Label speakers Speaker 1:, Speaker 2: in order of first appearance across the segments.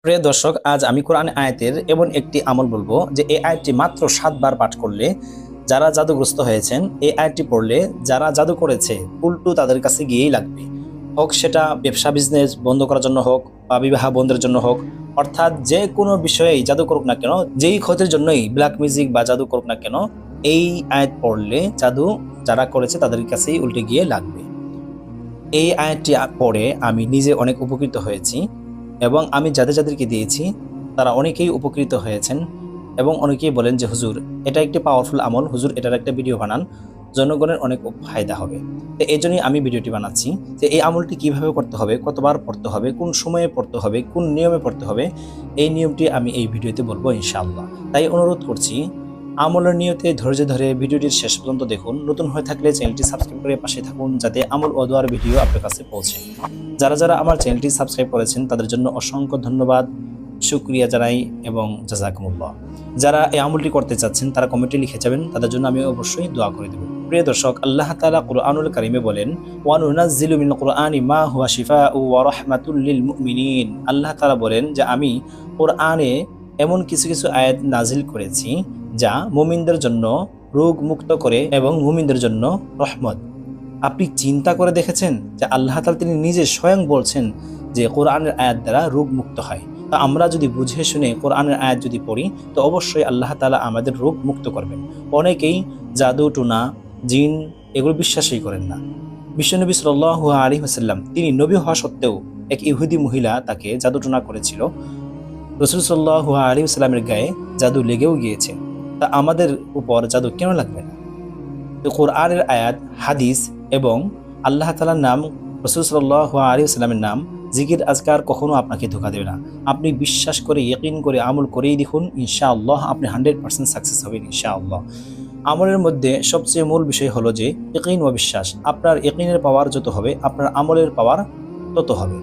Speaker 1: প্রিয় দর্শক, আজ আমি কোরআন আয়াতের এমন একটি আমল বলবো যে এই আয়াতটি মাত্র 7 বার পাঠ করলে যারা জাদুগ্রস্ত হয়েছেন, এই আয়াতটি পড়লে যারা জাদু করেছে উল্টো তাদের কাছে গিয়েই লাগবে। হোক সেটা ব্যবসা বিজনেস বন্ধ করার জন্য হোক বা বিবাহ বন্ধের জন্য হোক, অর্থাৎ যে কোনো বিষয়েই জাদু করুক না কেন, যেই ক্ষতির জন্যই ব্ল্যাক মিউজিক বা জাদু করুক না কেন, এই আয়াত পড়লে জাদু যারা করেছে তাদের কাছেই উল্টে গিয়ে লাগবে। এই আয়াতটি পড়ে আমি নিজে অনেক উপকৃত হয়েছি এবং আমি যাদেরকে দিয়েছি তারা অনেকেই উপকৃত হয়েছেন এবং অনেকেই বলেন যে হুজুর, এটা একটি পাওয়ারফুল আমল, হুজুর এটার একটা ভিডিও বানান, জনগণের অনেক ফায়দা হবে। তো এই জন্যই আমি ভিডিওটি বানাচ্ছি যে এই আমলটি কিভাবে করতে হবে, কতবার পড়তে হবে, কোন সময়ে পড়তে হবে, কোন নিয়মে পড়তে হবে, এই নিয়মটি আমি এই ভিডিওতে বলবো ইনশাআল্লাহ। তাই অনুরোধ করছি, আমলের নিয়তে ধৈর্য ধরে ভিডিওটির শেষ পর্যন্ত দেখুন। নতুন হয়ে থাকলে চ্যানেলটি সাবস্ক্রাইব করে পাশে থাকুন যাতে আমল ও দোয়ার ভিডিও আপনার কাছে পৌঁছে। যারা আমার চ্যানেলটি সাবস্ক্রাইব করেছেন তাদের জন্য অসংখ্য ধন্যবাদ, শুকরিয়া জানাই এবং জাযাকুমুল্লাহ। যারা এই আমলটি করতে চাচ্ছেন তারা কমেন্টে লিখে যাবেন, তাদের জন্য আমি অবশ্যই দোয়া করে দেব। প্রিয় দর্শক, আল্লাহ তাআলা কুরআনুল কারীমে বলেন, ওয়া নুনাজ্জিলু মিনাল কুরআনি মা হুয়া শিফাউ ওয়া রাহমাতুল লিল মুমিনিন। আল্লাহ তাআলা বলেন যে আমি কোরআনে এমন কিছু কিছু আয়াত নাজিল করেছি যা মুমিনদের জন্য রোগ মুক্ত করে এবং মুমিনদের জন্য রহমত। আপনি চিন্তা করে দেখেছেন যে আল্লাহ তাআলা তিনি নিজে স্বয়ং বলছেন যে কোরআনের আয়াত দ্বারা রোগ মুক্ত হয়। তা আমরা যদি বুঝে শুনে কোরআনের আয়াত যদি পড়ি তো অবশ্যই আল্লাহ তাআলা আমাদের রোগ মুক্ত করবেন। অনেকেই জাদু টুনা জিন এগুলো বিশ্বাসই করেন না। বিশ্বনবী সাল্লাল্লাহু আলাইহি ওয়াসাল্লাম তিনি নবী হওয়া সত্ত্বেও এক ইহুদি মহিলা তাকে জাদু টুনা করেছিল। রাসূল সাল্লাল্লাহু আলাইহি ওয়াসাল্লামের গায়ে জাদু লেগেও গিয়েছে। তা আমাদের উপর জাদু কেন লাগবে না? তো কোরআনের আয়াত, হাদিস এবং আল্লাহ তাআলার নাম, রাসূল সাল্লাল্লাহু আলাইহি ওয়াসাল্লামের নাম, জিকির আজকার কখনো আপনাকে ধোঁকা দেবে না। আপনি বিশ্বাস করে ইয়াকিন করে আমল করেই দেখুন, ইনশাআল্লাহ আপনি 100% সাকসেস হবেন ইনশাআল্লাহ। আমলের মধ্যে সবচেয়ে মূল বিষয় হলো যে ইয়াকিন ও বিশ্বাস। আপনার ইয়াকিনের পাওয়ার যত হবে আপনার আমলের পাওয়ার তত হবে।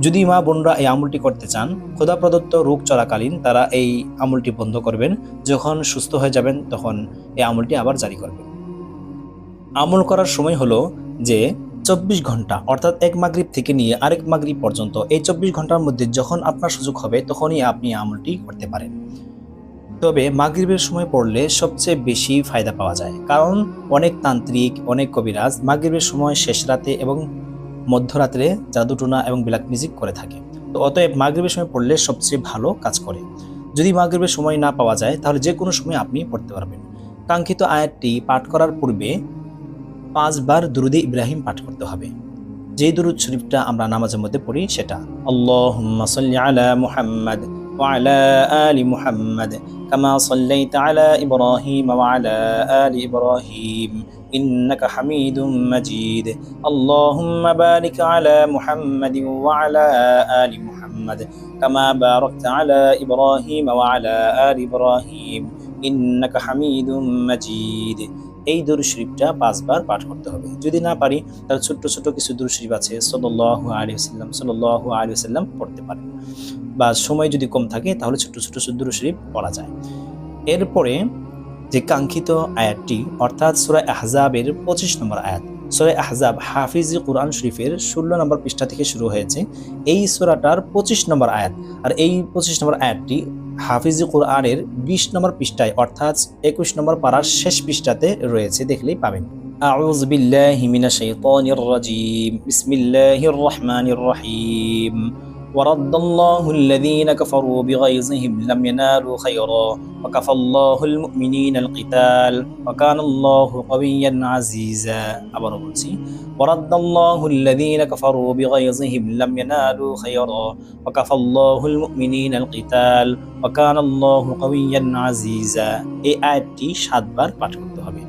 Speaker 1: যদি মা বোনরা এই আমলটি করতে চান, খোদা প্রদত্ত রোগ চলাকালীন তারা এই আমলটি বন্ধ করবেন, যখন সুস্থ হয়ে যাবেন তখন এই আমলটি আবার জারি করবেন। আমল করার সময় হলো যে 24 ঘন্টা, অর্থাৎ এক মাগরিব থেকে নিয়ে আরেক মাগরিব পর্যন্ত, এই 24 ঘন্টার মধ্যে যখন আপনার সুযোগ হবে তখনই আপনি আমলটি করতে পারেন। তবে মাগরিবের সময় পড়লে সবচেয়ে বেশি ফায়দা পাওয়া যায়, কারণ অনেক তান্ত্রিক, অনেক কবিরাজ মাগরিবের সময়, শেষ রাতে এবং মধ্যরাত্রে জাদুটোনা এবং ব্ল্যাক মিউজিক করে থাকে। তো অতএব মাগরিবের সময় পড়লে সবচেয়ে ভালো কাজ করে। যদি মাগরিবের সময় না পাওয়া যায় তাহলে যে কোনো সময় আপনি পড়তে পারবেন। কাঙ্ক্ষিত আয়াতটি পাঠ করার পূর্বে 5 বার দুরুদে ইব্রাহিম পাঠ করতে হবে। যে দুরুদ শরীফটা আমরা নামাজের মধ্যে পড়ি সেটা, আল্লাহুম্মা সাল্লি আলা মুহাম্মাদ ওয়া আলা আলি মুহাম্মাদ কামা সাল্লাইতা আলা ইব্রাহিম ওয়া আলা আলি ইব্রাহিম ইন্নাকা হামিদুম মাজিদ। আল্লাহুম্মা বারিক আলা মুহাম্মাদ ওয়া আলা আলি মুহাম্মাদ কামা বারাকতা আলা ইব্রাহিম ওয়া আলা আলি ইব্রাহিম ইন্নাকা হামিদুম মাজিদ। এই দুরূদ শরীফটা 5 বার পাঠ করতে হবে। যদি না পারি তাহলে ছোট্ট ছোট কিছু দুরূদ শরীফ আছে, সাল্লাল্লাহু আলাইহি ওয়াসাল্লাম পড়তে পারেন, বা সময় যদি কম থাকে তাহলে ছোট্ট ছোট দুরূদ শরীফ পড়া যায়। এরপরে যে কাঙ্ক্ষিত আয়াতটি, অর্থাৎ সূরা আহজাবের 25 নম্বর আয়াত। সূরা আহজাব হাফিজি কুরআন শরীফের 16 নম্বর পৃষ্ঠা থেকে শুরু হয়েছে। এই সূরাটার 25 নম্বর আয়াত, আর এই 25 নম্বর আয়াতটি হাফিজি কুরআনের 20 নম্বর পৃষ্ঠায়, অর্থাৎ 21 নম্বর পারার শেষ পৃষ্ঠাতে রয়েছে, দেখলেই পাবেন। আউযু বিল্লাহি মিনাশ শাইতানির রাজীম, বিসমিল্লাহির রহমানির রহিম। ورد الله الذين كفروا بغيظهم لم ينالوا خيرا وكفى الله المؤمنين القتال وكان الله قويا عزيزا. আবারো বলছি, ورد الله الذين كفروا بغيظهم لم ينالوا خيرا وكفى الله المؤمنين القتال وكان الله قويا عزيزا. এই আয়াতটি 7 বার পাঠ করতে হবে।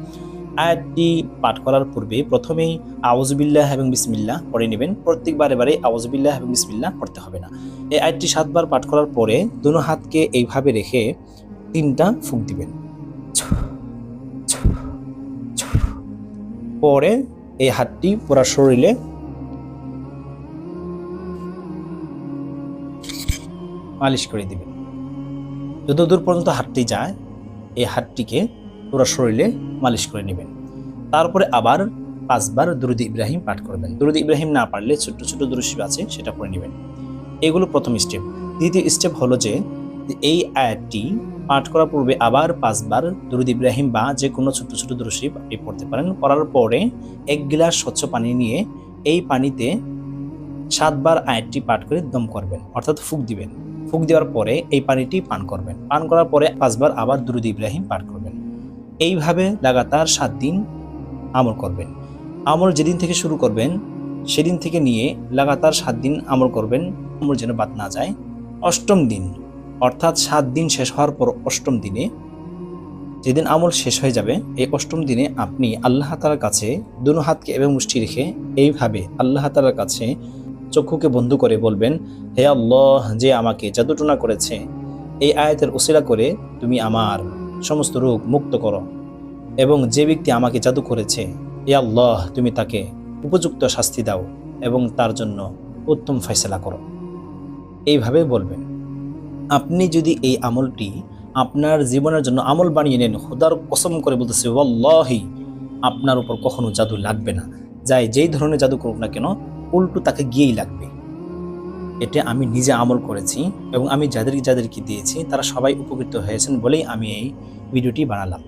Speaker 1: আয়াতটি পাঠ করার পূর্বে প্রথমেই আউযুবিল্লাহ এবং বিসমিল্লাহ পড়ে নেবেন। প্রত্যেকবারে আউযুবিল্লাহ এবং বিসমিল্লাহ পড়তে হবে না। এই আয়াতটি 7 বার পাঠ করার পরে দুনো হাতকে এইভাবে রেখে 3টা ফুঁক দিবেন। পরে এই হাতটি পুরো শরীরে মালিশ করে দিবেন। যতদূর পর্যন্ত হাতটি যায় এই হাতটিকে পুরো শরীরে মালিশ করে নেবেন। তারপরে আবার 5 বার দুরুদ ইব্রাহিম পাঠ করবেন। দুরুদ ইব্রাহিম না পারলে ছোট ছোট দুরূদ শরীফ আছে সেটা পড়ে নেবেন। এগুলো প্রথম স্টেপ। দ্বিতীয় স্টেপ হলো যে এই আয়াতটি পাঠ করার পূর্বে আবার 5 বার দুরূদ ইব্রাহিম বা যে কোনো ছোট ছোট দুরূদ শরীফ আপনি পড়তে পারেন। পড়ার পরে 1 গিলাস স্বচ্ছ পানি নিয়ে এই পানিতে 7 বার আয়াতটি পাঠ করে দম করবেন, অর্থাৎ ফুঁক দিবেন। ফুঁক দেওয়ার পরে এই পানিটি পান করবেন। পান করার পরে 5 বার আবার দুরূদ ইব্রাহিম পাঠ করবেন। এইভাবে লাগাতার 7 দিন আমল করবেন। আমল যেদিন থেকে শুরু করবেন সেদিন থেকে নিয়ে লাগাতার 7 দিন আমল করবেন, আমল যেন বাদ না যায়। 8ম দিন অর্থাৎ 7 দিন শেষ হওয়ার পর 8ম দিনে, যেদিন আমল শেষ হয়ে যাবে, এই 8ম দিনে আপনি আল্লাহ তাআলার কাছে দুনো হাতকে এবং মুষ্টি রেখে এইভাবে আল্লাহ তাআলার কাছে চক্ষুকে বন্ধ করে বলবেন, হে আল্লাহ, যে আমাকে জাদুটোনা করেছে, এই আয়াতের উসিলা করে তুমি আমার সমস্ত রোগ মুক্ত করো, এবং যে ব্যক্তি আমাকে জাদু করেছে, হে আল্লাহ, তুমি তাকে উপযুক্ত শাস্তি দাও এবং তার জন্য উত্তম ফয়সালা করো। এইভাবে বলবেন। আপনি যদি এই আমলটি আপনার জীবনের জন্য আমল বানিয়ে নেন, খোদার কসম করে বলতেছে ওয়াল্লাহি, আপনার উপর কখনো জাদু লাগবে না। যেই ধরনের জাদু করুক না কেন, উল্টো তাকে গিয়েই লাগবে। এটা আমি নিজে আমল করেছি এবং আমি যাদেরকে দিয়েছি তারা সবাই উপকৃত হয়েছেন বলেই আমি এই ভিডিওটি বানালাম।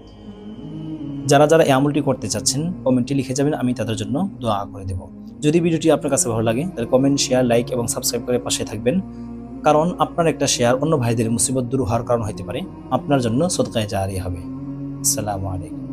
Speaker 1: যারা এই আমলটি করতে চাচ্ছেন কমেন্টে লিখে যাবেন, আমি তাদের জন্য দোয়া করে দেব। যদি ভিডিওটি আপনার কাছে ভালো লাগে তাহলে কমেন্ট, শেয়ার, লাইক এবং সাবস্ক্রাইব করে পাশে থাকবেন, কারণ আপনার একটা শেয়ার অন্য ভাইদের মুসিবত দূর হওয়ার কারণ হতে পারে, আপনার জন্য সদকায়ে জারিয়া হবে। আসসালামু আলাইকুম।